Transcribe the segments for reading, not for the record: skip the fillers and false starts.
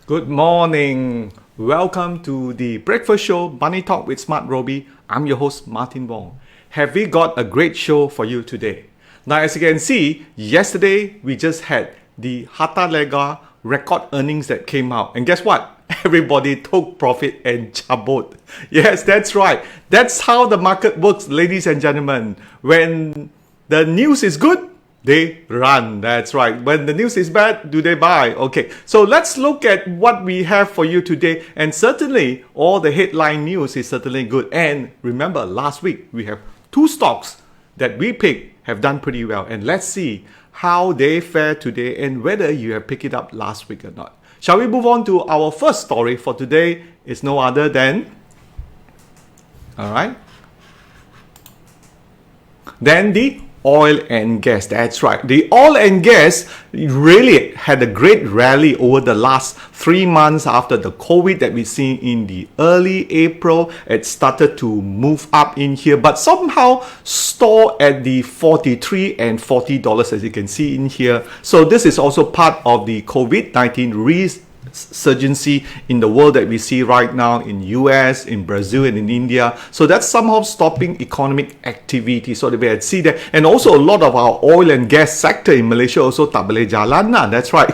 Good morning. Welcome to the breakfast show, Money Talk with SmartRobie. I'm your host, Martin Wong. Have we got a great show for you today? Now, as you can see, yesterday we just had the Hartalega record earnings that came out. And guess what? Everybody took profit and jabot. Yes, that's right. That's how the market works, ladies and gentlemen. When the news is good, they run. That's right. When the news is bad, do they buy? Okay, so let's look at what we have for you today. And certainly, all the headline news is certainly good. And remember, last week, we have two stocks that we picked have done pretty well. And let's see how they fare today and whether you have picked it up last week or not. Shall we move on to our first story for today? It's no other than, all right, then the oil and gas. That's right. The oil and gas really had a great rally over the last 3 months after the COVID that we seen in the early April. It started to move up in here, but somehow store at the $43 and $40 as you can see in here. So this is also part of the COVID-19 resurgency in the world that we see right now in US, in Brazil, and in India. So that's somehow stopping economic activity. So we had see that, and also a lot of our oil and gas sector in Malaysia also tak boleh jalan lah. That's right.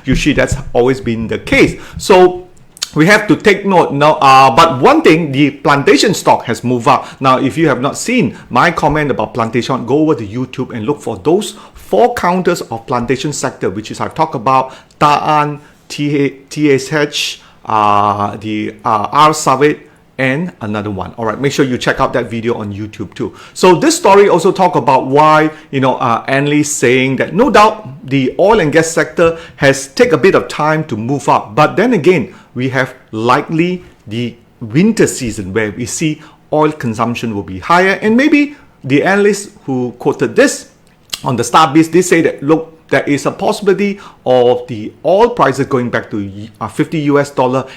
Usually that's always been the case. So we have to take note now. But one thing, the plantation stock has moved up. Now, if you have not seen my comment about plantation, go over to YouTube and look for those 4 counters of plantation sector, which is I've talked about Ta'an, TSH, the R Savit, and another one. All right, make sure you check out that video on YouTube too. So this story also talk about why, analysts saying that no doubt the oil and gas sector has take a bit of time to move up. But then again, we have likely the winter season where we see oil consumption will be higher. And maybe the analysts who quoted this on the Starbase, they say that, look, there is a possibility of the oil prices going back to $50 US.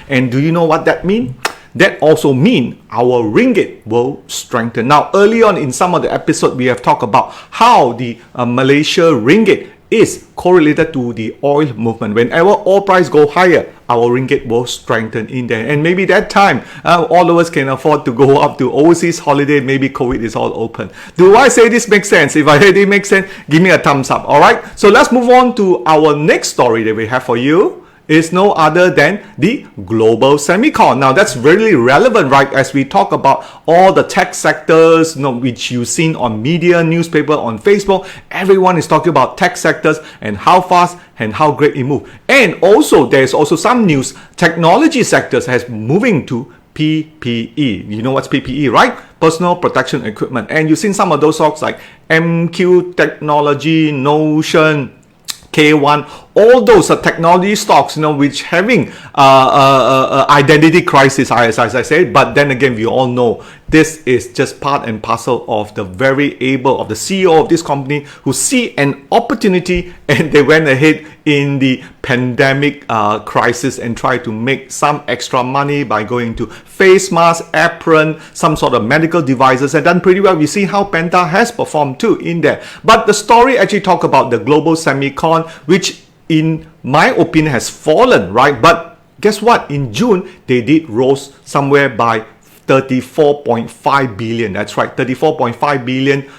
And do you know what that means? That also means our ringgit will strengthen. Now, early on in some of the episodes, we have talked about how the Malaysia ringgit is correlated to the oil movement. Whenever oil price go higher, our ringgit will strengthen in there. And maybe that time, all of us can afford to go up to overseas holiday. Maybe COVID is all open. Do I say this makes sense? If I say it makes sense, give me a thumbs up. All right. So let's move on to our next story that we have for you. Is no other than the global semicon. Now that's really relevant, right? As we talk about all the tech sectors, which you've seen on media, newspaper, on Facebook, everyone is talking about tech sectors and how fast and how great it moves. And also, there's also some news, technology sectors has moving to PPE. You know what's PPE, right? Personal protection equipment. And you've seen some of those stocks like MQ Technology, Notion, K1, all those are technology stocks, which having identity crisis, as I said. But then again, we all know this is just part and parcel of the very able of the CEO of this company who see an opportunity and they went ahead in the pandemic crisis and try to make some extra money by going to face mask, apron, some sort of medical devices, and done pretty well. We see how Penta has performed too in there. But the story actually talk about the global semicon, which in my opinion has fallen, right? But guess what? In June, they did rose somewhere by 34.5 billion. That's right, 34.5 billion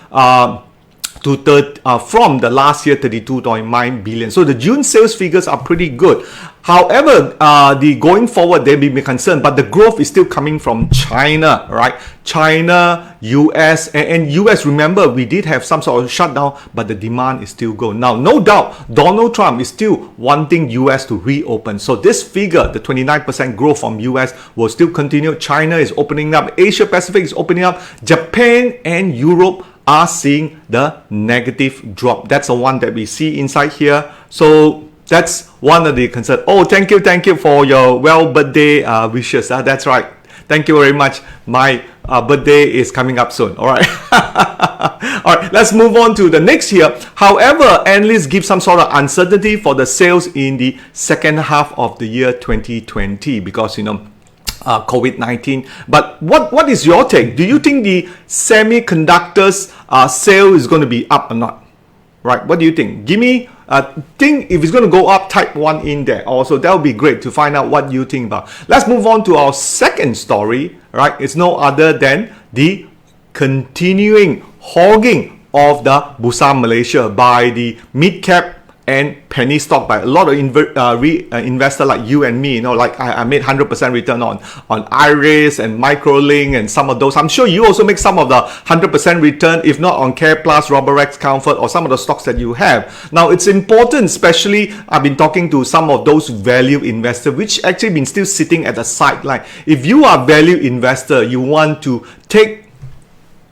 from the last year 32.9 billion. So the June sales figures are pretty good. However, the going forward they may be concerned, but the growth is still coming from China, right? China, US, and US, remember, we did have some sort of shutdown, but the demand is still good. Now, no doubt, Donald Trump is still wanting US to reopen. So this figure, the 29% growth from US will still continue. China is opening up. Asia Pacific is opening up. Japan and Europe are seeing the negative drop. That's the one that we see inside here. So that's one of the concerns. Oh, thank you for your birthday wishes. That's right. Thank you very much. My birthday is coming up soon. All right. All right. Let's move on to the next here. However, analysts give some sort of uncertainty for the sales in the second half of the year 2020 because COVID-19. But what is your take? Do you think the semiconductors sale is going to be up or not? right? What do you think? Give me think if it's going to go up, type 1 in there also. That would be great to find out what you think about. Let's move on to our second story, right? It's no other than the continuing hogging of the Bursa Malaysia by the mid-cap and penny stock by a lot of investor like you and me. You know, like I made 100% return on Iris and Microlink and some of those. I'm sure you also make some of the 100% return, if not on Care Plus, Roborex, Comfort, or some of the stocks that you have. Now, it's important, especially I've been talking to some of those value investors, which actually been still sitting at the sideline. If you are a value investor, you want to take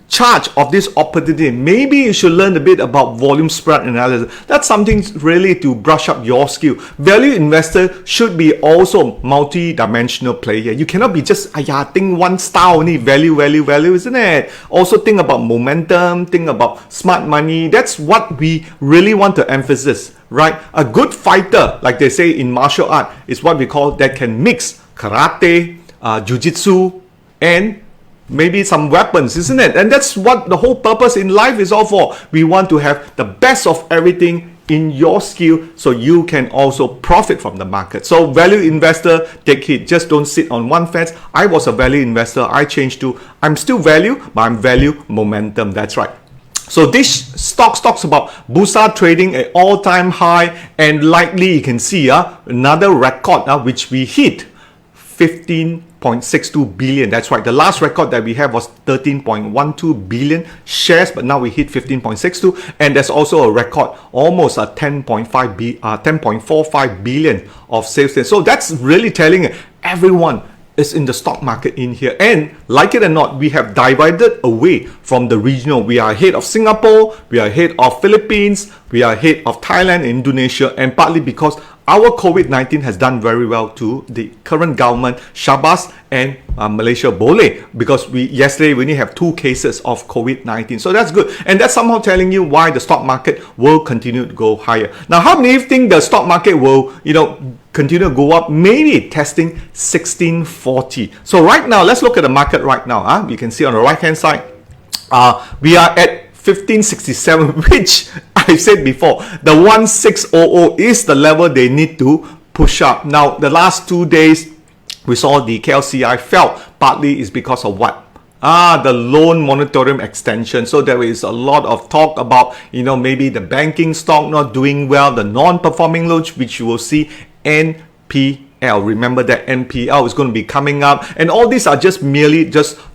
charge of this opportunity, maybe you should learn a bit about volume spread analysis. That's something really to brush up your skill. Value investor should be also multi-dimensional player. You cannot be just think one style only, value, isn't it? Also think about momentum, think about smart money. That's what we really want to emphasize, right? A good fighter, like they say in martial art, is what we call that can mix karate, jiu-jitsu, and maybe some weapons, isn't it? And that's what the whole purpose in life is all for. We want to have the best of everything in your skill so you can also profit from the market. So value investor, take it. Just don't sit on one fence. I was a value investor. I changed to, I'm still value, but I'm value momentum. That's right. So this stock talks about Bursa trading at all-time high, and likely you can see another record which we hit 15.62 billion. That's right. The last record that we have was 13.12 billion shares, but now we hit 15.62, and there's also a record almost a 10.45 billion of sales. So that's really telling everyone is in the stock market in here. And like it or not, we have divided away from the regional. We are ahead of Singapore, we are ahead of Philippines, we are ahead of Thailand, Indonesia, and partly because our COVID-19 has done very well to the current government, Syabas and Malaysia Boleh, because yesterday we only have 2 cases of COVID-19. So that's good. And that's somehow telling you why the stock market will continue to go higher. Now, how many think the stock market will, continue to go up? Maybe testing 1640. So right now, let's look at the market right now. You can see on the right-hand side, we are at 1567, which I said before, the 1600 is the level they need to push up. Now, the last 2 days, we saw the KLSE fell. Partly is because of what? The loan moratorium extension. So there is a lot of talk about, maybe the banking stock not doing well, the non-performing loans, which you will see NPL. Remember that NPL is going to be coming up, and all these are just merely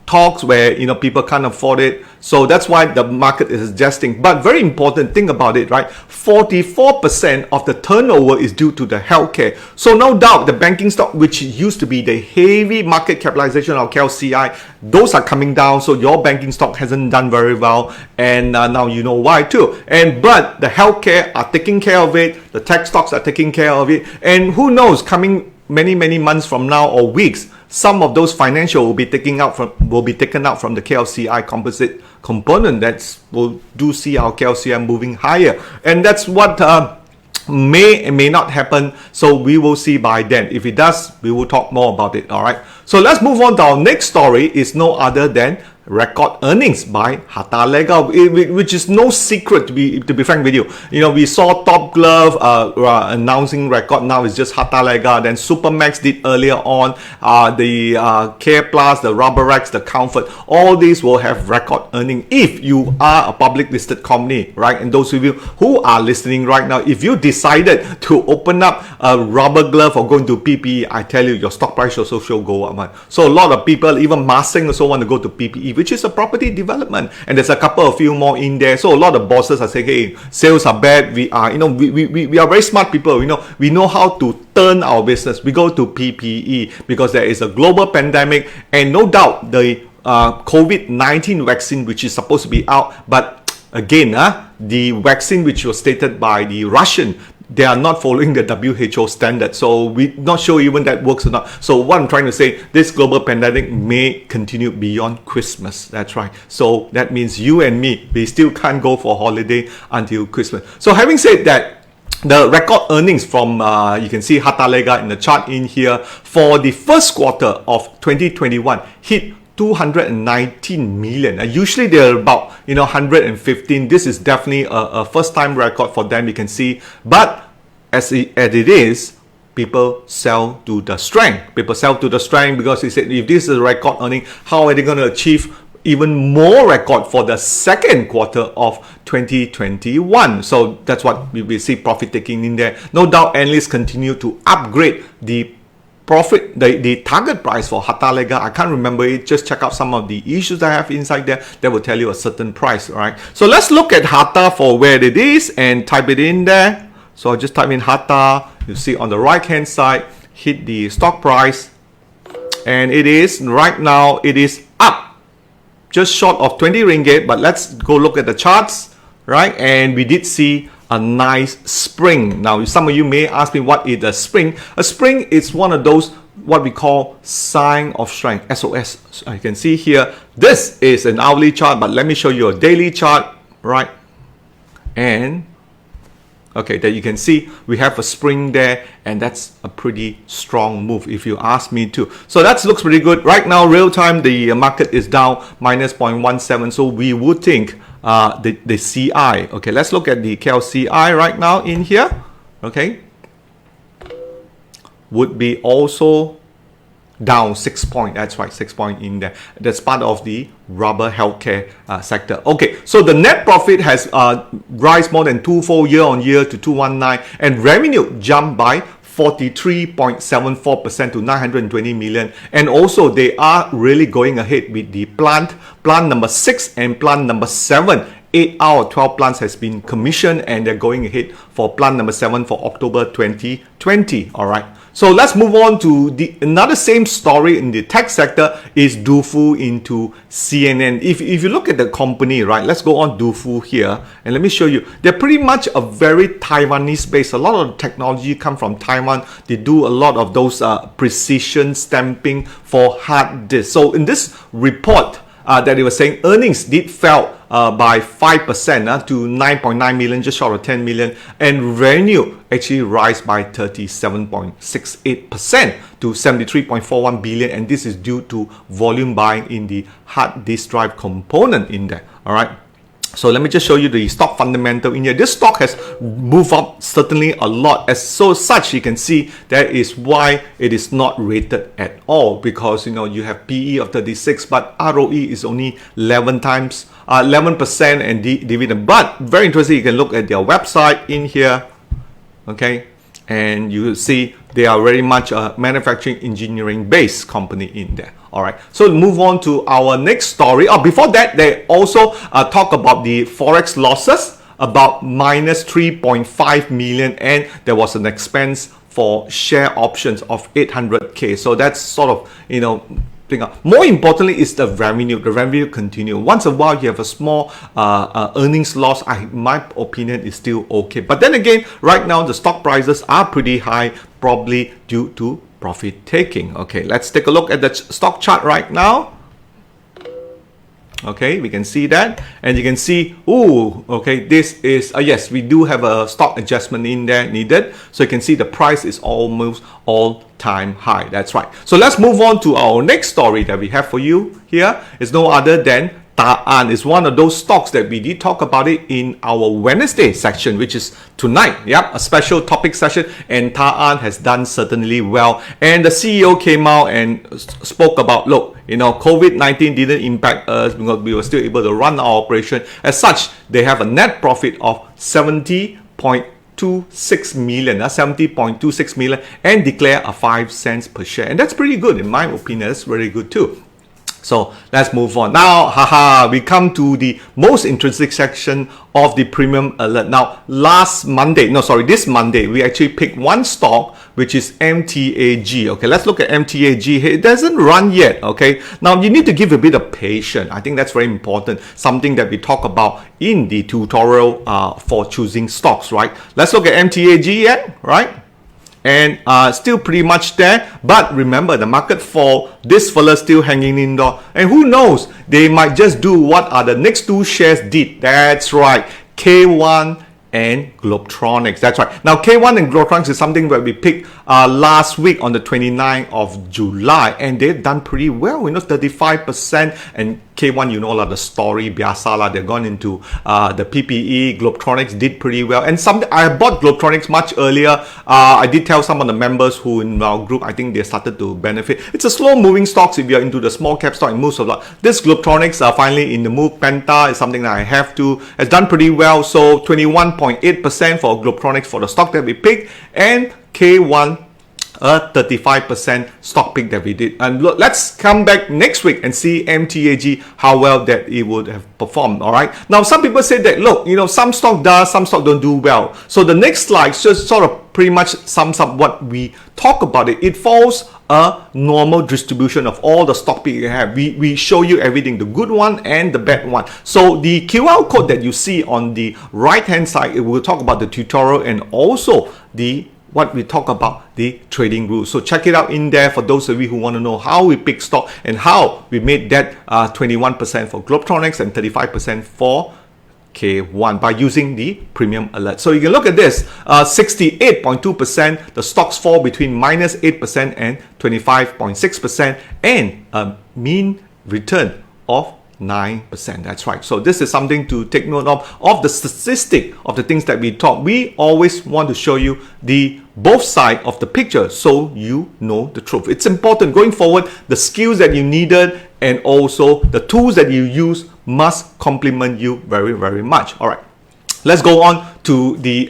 talks where people can't afford it. So that's why the market is adjusting. But very important, think about it, right? 44% of the turnover is due to the healthcare. So no doubt the banking stock, which used to be the heavy market capitalization of KLSE, those are coming down. So your banking stock hasn't done very well, and now you know why too. But the healthcare are taking care of it. The tech stocks are taking care of it. And who knows, coming many months from now or weeks, some of those financial will be taken out from the KLSE composite component. We'll see our KLSE moving higher, and that's what may and may not happen. So we will see by then. If it does, we will talk more about it. All right. So let's move on to our next story. Is no other than record earnings by Hartalega, which is no secret, to be frank with you. We saw Top Glove announcing record. Now it's just Hartalega. Then Supermax did earlier on. The Care Plus, the Roborex, the Comfort, all these will have record earning if you are a public listed company, right? And those of you who are listening right now, if you decided to open up a rubber glove or go into PPE, I tell you, your stock price also should go up. So a lot of people, even Massing, also want to go to PPE, which is a property development, and there's a few more in there. So a lot of bosses are saying, hey, sales are bad. We are, we are very smart people. We know how to turn our business. We go to PPE because there is a global pandemic, and no doubt the COVID-19 vaccine, which is supposed to be out, but again, the vaccine which was stated by the Russian, they are not following the WHO standard. So we're not sure even that works or not. So what I'm trying to say, this global pandemic may continue beyond Christmas. That's right. So that means you and me, we still can't go for holiday until Christmas. So having said that, the record earnings from, you can see Hartalega in the chart in here, for the first quarter of 2021 hit 219 million. Usually they're about 115. This is definitely a first time record for them, you can see. But as it is, people sell to the strength. People sell to the strength because they said if this is a record earning, how are they going to achieve even more record for the second quarter of 2021? So that's what we see profit taking in there. No doubt analysts continue to upgrade the profit, the target price for Hartalega. I can't remember it. Just check out some of the issues I have inside there that will tell you a certain price. All right. So let's look at Harta for where it is and type it in there. So I'll just type in Harta. You see on the right hand side, hit the stock price, and it is right now, it is up just short of 20 ringgit. But let's go look at the charts, right? And we did see a nice spring. Now some of you may ask me, what is a spring? A spring is one of those what we call sign of strength, SOS. So you can see here, this is an hourly chart, but let me show you a daily chart, right? And okay, that you can see we have a spring there, and that's a pretty strong move if you ask me to. So that looks pretty good. Right now, real time, the market is down minus 0.17. So we would think the CI. Okay, let's look at the KLCI right now in here. Okay, would be also down 6 point. That's right, 6 point in there. That's part of the rubber healthcare sector. Okay, so the net profit has rise more than twofold year on year to 219, and revenue jumped by 43.74% to 920 million. And also they are really going ahead with the plant number 6 and plant number 7. 8 out of 12 plants has been commissioned, and they're going ahead for plant number 7 for October 2020. All right. So let's move on to another same story in the tech sector is Dufu into CNN. If you look at the company, right, let's go on Dufu here and let me show you. They're pretty much a very Taiwanese based. A lot of the technology come from Taiwan. They do a lot of those precision stamping for hard disk. So in this report that they were saying earnings did fell by 5% to 9.9 million, just short of 10 million, and revenue actually rise by 37.68% to 73.41 billion, and this is due to volume buying in the hard disk drive component in there. All right. So let me just show you the stock fundamental in here. This stock has moved up certainly a lot. As such, you can see that is why it is not rated at all, because you have PE of 36, but ROE is only 11%, and dividend. But very interesting, you can look at their website in here, okay, and you will see they are very much a manufacturing engineering based company in there. All right, so move on to our next story. Before that, they also talk about the forex losses, about minus 3.5 million, and there was an expense for share options of 800k. So that's sort of more importantly is the revenue. The revenue continue. Once in a while you have a small earnings loss. My opinion is still okay. But then again, right now the stock prices are pretty high, probably due to profit taking. Okay, let's take a look at the stock chart right now. Okay, we can see that, and you can see, okay, this is yes, we do have a stock adjustment in there needed. So you can see the price is almost all-time high. That's right. So let's move on to our next story that we have for you here. It's no other than Ann. Is one of those stocks that we did talk about it in our Wednesday section, which is tonight. Yep, a special topic session, and Ann has done certainly well. And the CEO came out and spoke about, look, COVID-19 didn't impact us because we were still able to run our operation. As such, they have a net profit of 70.26 million, and declare a 5 cents per share. And that's pretty good in my opinion. That's very good too. So let's move on. Now, we come to the most interesting section of the premium alert. Now, this Monday, we actually picked one stock, which is MTAG. Okay, let's look at MTAG. It doesn't run yet. Okay, now you need to give a bit of patience. I think that's very important. Something that we talk about in the tutorial for choosing stocks, right? Let's look at MTAG yet, right? And still pretty much there, but remember the market fall, this fella still hanging in there, and who knows, they might just do what are the next two shares did. That's right, K1 and GTronics. That's right. Now K1 and GTronics is something where we pick last week on the 29th of July, and they've done pretty well, 35%. And K1, the story, Biasa, they're gone into the PPE. GTronics did pretty well, and I bought GTronics much earlier. I did tell some of the members who in our group, I think they started to benefit. It's a slow moving stocks. If you're into the small cap stock, it moves a lot. This GTronics are finally in the move. Penta is something that I have to. Has done pretty well. So 21.8% for GTronics for the stock that we picked, and K1 a 35% stock pick that we did. And look, let's come back next week and see MTAG, how well that it would have performed. All right. Now, some people say that, look, some stock does, some stock don't do well. So the next slide just sort of pretty much sums up what we talk about it. It follows a normal distribution of all the stock pick you have. We show you everything, the good one and the bad one. So the QR code that you see on the right hand side, it will talk about the tutorial and also what we talk about, the trading rules. So check it out in there for those of you who want to know how we pick stock and how we made that 21% for GTronics and 35% for K1 by using the premium alert. So you can look at this, 68.2%, the stocks fall between minus 8% and 25.6%, and a mean return of 9%. That's right. So this is something to take note of the statistic of the things that we talk. We always want to show you the both side of the picture so you know the truth. It's important going forward. The skills that you needed and also the tools that you use must complement you very, very much. All right. Let's go on to the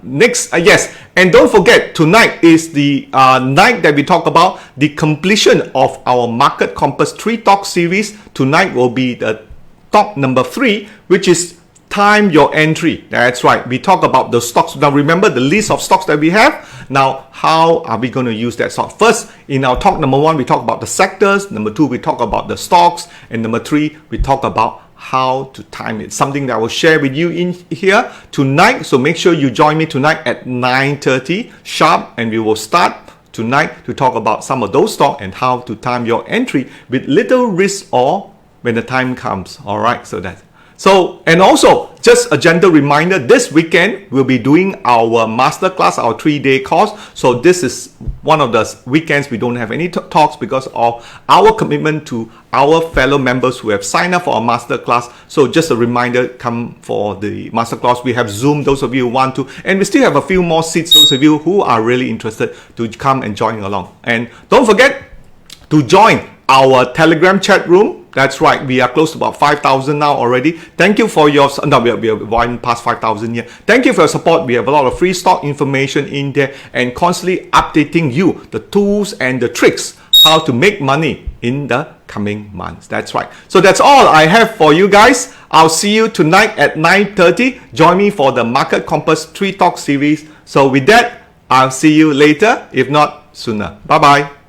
next. Yes, and don't forget, tonight is the night that we talk about the completion of our Market Compass 3 talk series. Tonight will be the talk number 3, which is time your entry. That's right. We talk about the stocks. Now remember the list of stocks that we have. Now, how are we going to use that stock? First, in our talk number 1, we talk about the sectors. Number 2, we talk about the stocks. And number 3, we talk about how to time it, something that I will share with you in here tonight. So make sure you join me tonight at 9:30 sharp, and we will start tonight to talk about some of those stocks and how to time your entry with little risk or when the time comes. All right, and also just a gentle reminder, this weekend we'll be doing our masterclass, our 3-day course. So this is one of the weekends we don't have any talks because of our commitment to our fellow members who have signed up for our masterclass. So just a reminder, come for the masterclass. We have Zoom, those of you who want to, and we still have a few more seats, those of you who are really interested to come and join along. And don't forget to join our Telegram chat room. That's right, we are close to about 5,000 now already. Thank you for your, no, we are one past 5,000 here. Thank you for your support. We have a lot of free stock information in there and constantly updating you the tools and the tricks how to make money in the coming months. That's right. So that's all I have for you guys. I'll see you tonight at 9:30. Join me for the Market Compass 3 talk series. So with that, I'll see you later, if not sooner. Bye-bye.